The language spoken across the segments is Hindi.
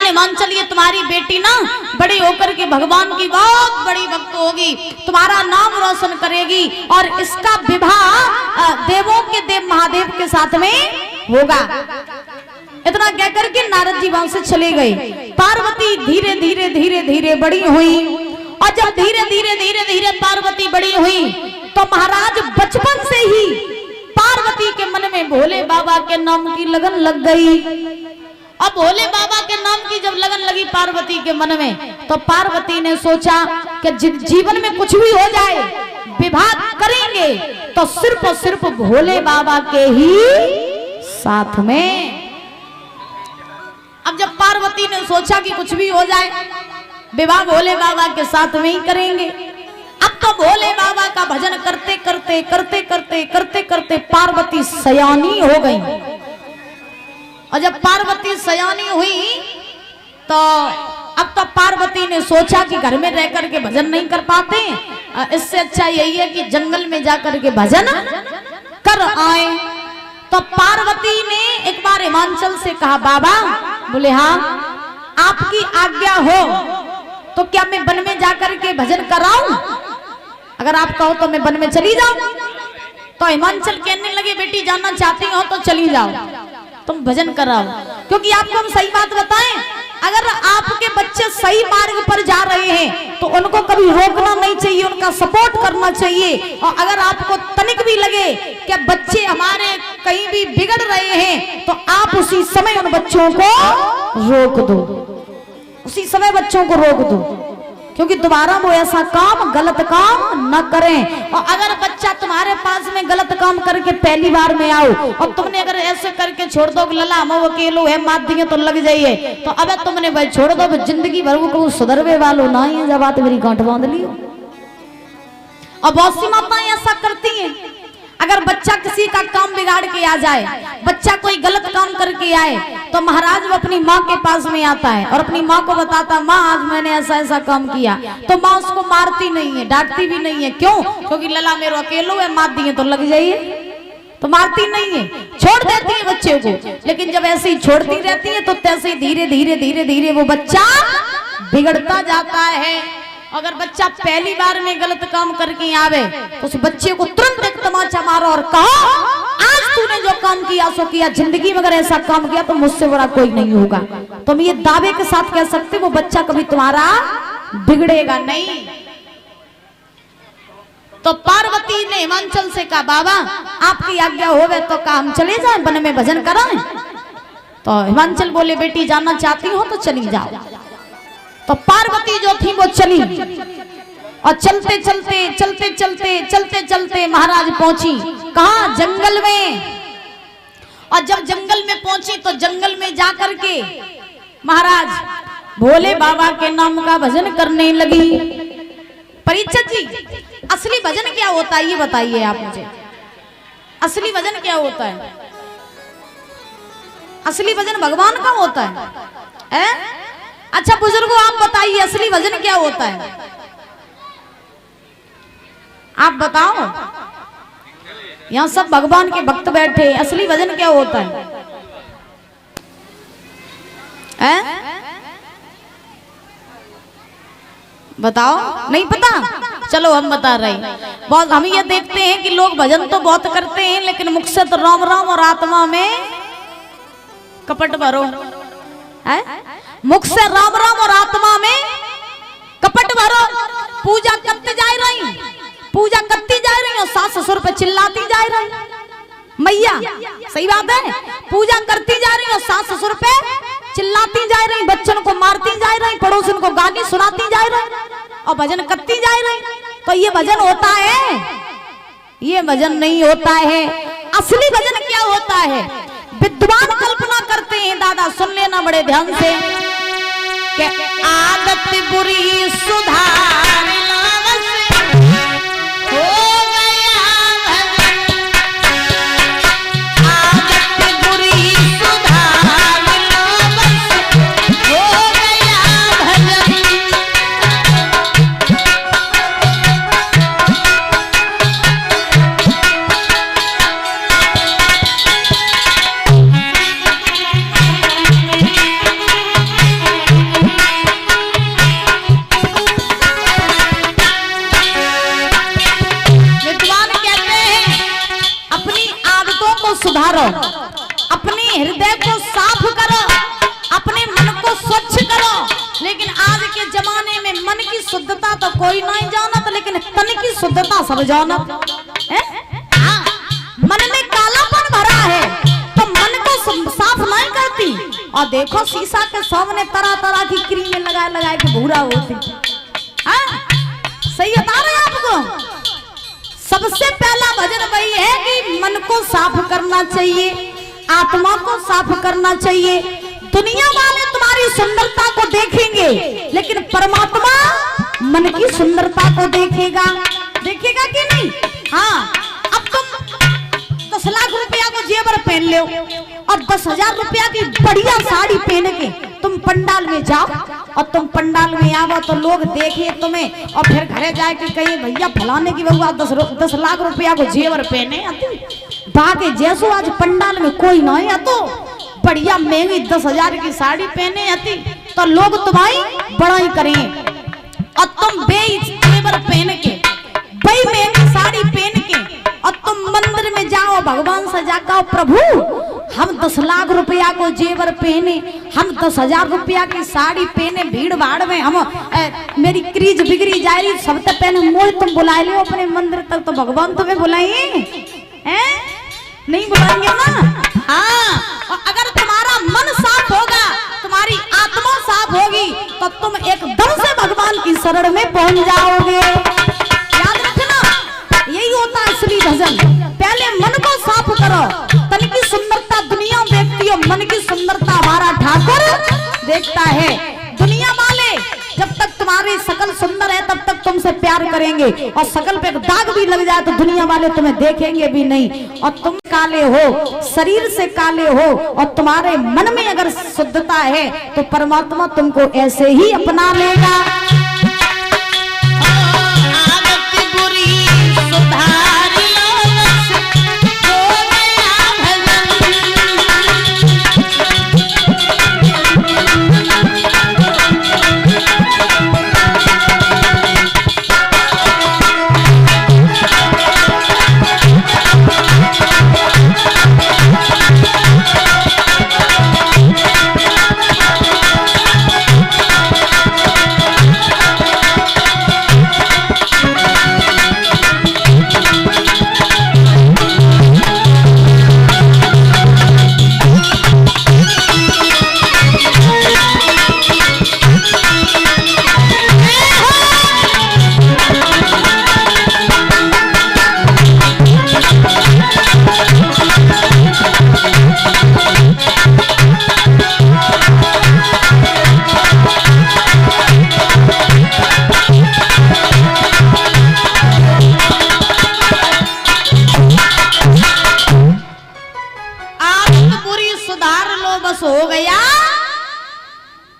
हिमांचल ये तुम्हारी बेटी ना बड़ी होकर के भगवान की बहुत बड़ी भक्त होगी, तुम्हारा नाम रोशन करेगी और इसका विवाह देवों के देव महादेव के साथ में होगा। इतना कहकर के नारद जी वहां से चले गए। पार्वती धीरे धीरे धीरे धीरे बड़ी हुई और जब धीरे धीरे धीरे धीरे पार्वती बड़ी हुई तो महाराज बचपन से ही पार्वती के मन में भोले बाबा के नाम की लगन लग गई। अब भोले बाबा के नाम की जब लगन लगी पार्वती के मन में तो पार्वती ने सोचा कि जीवन में कुछ भी हो जाए विवाह करेंगे तो सिर्फ और सिर्फ भोले बाबा के ही साथ में। अब जब पार्वती ने सोचा कि कुछ भी हो जाए विवाह भोले बाबा के साथ में ही करेंगे। अब तो भोले बाबा का भजन करते करते करते करते करते करते पार्वती सयानी हो गई। और जब पार्वती सयानी हुई तो अब तो पार्वती ने सोचा कि घर में रह करके भजन नहीं कर पाते, इससे अच्छा यही है कि जंगल में जाकर के भजन कर आए। तो पार्वती ने एक बार हिमांचल से कहा, बाबा, बोले हाँ आपकी आज्ञा हो तो क्या मैं वन में जाकर के भजन कराऊं? अगर आप कहो तो मैं वन में चली जाऊं। तो हिमांचल कहने लगे, बेटी जानना चाहती हो तो चली जाओ, तुम भजन कराओ। क्योंकि आपको हम सही बात बताएं, अगर आपके बच्चे सही मार्ग पर जा रहे हैं तो उनको कभी रोकना नहीं चाहिए, उनका सपोर्ट करना चाहिए। और अगर आपको तनिक भी लगे कि बच्चे हमारे कहीं भी बिगड़ रहे हैं तो आप उसी समय उन बच्चों को रोक दो, उसी समय बच्चों को रोक दो, क्योंकि दोबारा वो ऐसा काम गलत काम न करें। और अगर बच्चा तुम्हारे पास में गलत काम करके पहली बार में आओ और तुमने अगर ऐसे करके छोड़ दो लला हम अकेलो है मात दिए तो लग जाइए, तो अब तुमने भाई छोड़ दो, जिंदगी भर वो सुधरवे वालों ना ही जब बात मेरी गांठ बांध लियो। और बहुत सी माताएं ऐसा करती हैं, अगर बच्चा किसी का काम बिगाड़ के आ जाए, बच्चा कोई गलत काम करके आए तो महाराज वो अपनी माँ के पास में आता है और अपनी माँ को बताता, माँ आज मैंने ऐसा ऐसा काम किया। तो माँ उसको मारती नहीं है, डांटती भी नहीं है। क्यों? क्योंकि लला मेरे अकेलो है, मार दिए तो लग जाइए, तो मारती नहीं है, छोड़ देती है बच्चे को। लेकिन जब ऐसे ही छोड़ती रहती है तो तैसे ही धीरे धीरे धीरे धीरे वो बच्चा बिगड़ता जाता है। अगर बच्चा पहली बार में गलत काम करके आवे तो उस बच्चे को तुरंत एक तमाचा मारो और कहो, आज तूने जो काम किया सो किया, जिंदगी में अगर ऐसा काम किया तो मुझसे बड़ा कोई नहीं होगा। तुम ये दावे के साथ कह सकते वो बच्चा कभी तुम्हारा बिगड़ेगा नहीं। तो पार्वती ने हिमांचल से कहा, बाबा आपकी आज्ञा होवे तो कहा हम चले जाएं, वन में भजन कराएं। तो हिमांचल बोले, बेटी जानना चाहती हो तो चली जाओ। तो पार्वती जो थी वो चली और चलते चलते चलते चलते चलते चलते महाराज पहुंची कहाँ? जंगल में। और जब जंगल में पहुंची तो जंगल में जाकर के महाराज भोले बाबा के नाम का भजन करने लगी। परीक्षित जी, असली भजन क्या होता है ये बताइए आप मुझे, असली भजन क्या होता है? असली भजन भगवान का होता है? अच्छा बुजुर्गों आप बताइए असली भजन क्या होता है? आप बताओ, यहाँ सब भगवान के भक्त बैठे, असली भजन क्या होता है? बताओ, नहीं पता? चलो हम बता रहे हैं। बहुत हम ये देखते हैं कि लोग भजन तो बहुत करते हैं लेकिन मुख से तो राम राम और आत्मा में कपट भरो है। मुख से राम राम और आत्मा में कपट भरो। पूजा करते जा रही, पूजा करती जा रही और सास ससुर पे चिल्लाती जा रही। मैया सही बात है, पूजा करती जा रही और सास ससुर पे चिल्लाती जा रही, बच्चों को मारती जा रही, पड़ोसन को गाली सुनाती जा रही और भजन करती जा रही। तो ये भजन होता है? ये भजन नहीं होता है। असली भजन क्या होता है? विद्वान कल्पना करते हैं, दादा सुन लेना बड़े ध्यान से, कि आदत बुरी सुधार सुधारो, अपने हृदय को साफ करो, अपने मन को स्वच्छ करो। लेकिन आज के जमाने में मन की शुद्धता तो कोई नहीं जानत, लेकिन तन की शुद्धता सब जानत। हाँ, मन में कालापन भरा है तो मन को साफ नहीं करती। और देखो शीशा के सामने तरह तरह की क्रीमें लगा लगा के भूरा होती। हाँ, सही बता रहे आपको। सबसे पहला भजन वही है कि मन को साफ करना चाहिए, आत्मा को साफ करना चाहिए। दुनिया वाले तुम्हारी सुंदरता को देखेंगे, लेकिन परमात्मा मन की सुंदरता को देखेगा। देखेगा कि नहीं? हाँ, अब तुम 10 लाख रुपया को जेवर पहन लो और 10,000 रुपया की बढ़िया साड़ी पहन के तुम पंडाल में जाओ, और तुम पंडाल में आओ तो लोग देखे तुम्हें, और फिर घरे जाए कि कहीं भैया फलाने की बहू 10 लाख रुपया को जेवर पहने आती, बाकी जैसो आज पंडाल में कोई नहीं आतो, बढ़िया महंगी 10,000 की साड़ी पहने आती, तो लोग तुम्हारी बड़ाई करें। और तुम जेवर पहन के, बड़ी महंगी साड़ी पहन के, और तुम मंदिर में जाओ भगवान से जाकर, प्रभु हम 10 लाख रुपया को जेवर पहने, हम 10,000 रुपया की साड़ी पहने, भीड़ भाड़ में हम मेरी क्रीज बिगड़ी जा रही, सबसे पहले मोल तुम बुला लो अपने मंदिर तक, तो भगवान तुम्हें बुलाएंगे? नहीं बुलाएंगे ना। हाँ, और अगर तुम्हारा मन साफ होगा, तुम्हारी आत्मा साफ होगी, तो तुम एकदम से भगवान की शरण में पहुंच जाओगे। याद रखना, यही होता है असली भजन। पहले मन को साफ करो, तन की सुंदरता दुनिया देखती है, मन की सुंदरता हमारा ठाकुर देखता है। दुनिया वाले जब तक तुम्हारी शकल सुंदर है तब तक तुमसे प्यार करेंगे, और शकल पे दाग भी लग जाए तो दुनिया वाले तुम्हें देखेंगे भी नहीं। और तुम काले हो, शरीर से काले हो, और तुम्हारे मन में अगर शुद्धता है तो परमात्मा तुमको ऐसे ही अपना लेगा।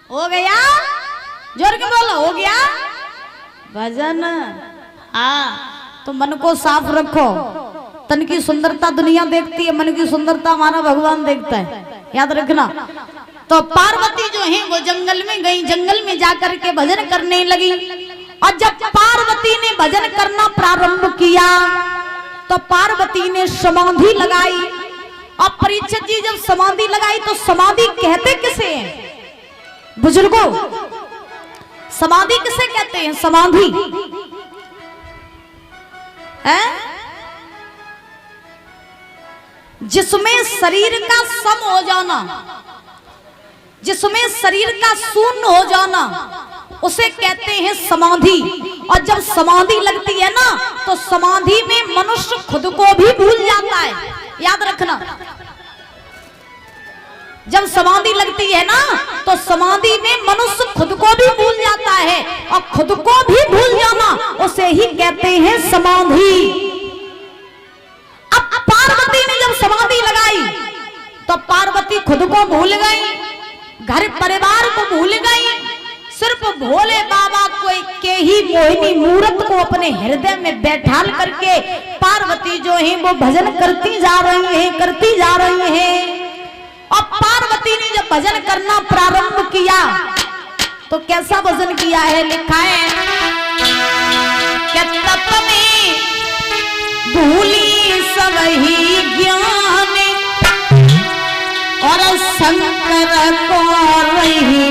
हो गया, जोर के बोलो, हो गया भजन। हाँ, तो मन को साफ रखो। तन की सुंदरता दुनिया देखती है, मन की सुंदरता हमारा भगवान देखता है, याद रखना। तो पार्वती जो है वो जंगल में गई, जंगल में जाकर के भजन करने लगी। और जब पार्वती ने भजन करना प्रारंभ किया तो पार्वती ने समाधि लगाई। और परीक्षित जी जब समाधि लगाई तो समाधि कहते किसे हैं बुजुर्गों? समाधि किसे कहते हैं? समाधि है जिसमें शरीर का सम हो जाना, जिसमें शरीर का शून्य हो जाना, उसे कहते हैं समाधि। और जब समाधि लगती है ना तो समाधि में मनुष्य खुद को भी भूल जाता है, याद रखना। जब समाधि लगती है ना तो समाधि में मनुष्य खुद को भी भूल जाता है, और खुद को भी भूल जाना उसे ही कहते हैं समाधि। अब पार्वती ने जब समाधि लगाई तो पार्वती खुद को भूल गई, घर परिवार को भूल गई, सिर्फ भोले बाबा को के ही मोहिनी मूर्त को अपने हृदय में बैठाल करके पार्वती जो है वो भजन करती जा रही है, करती जा रही है। और पार्वती ने जब भजन करना प्रारंभ किया तो कैसा भजन किया है? लिखा है क्या तप में भूली सबही ज्ञान, और शंकर को रही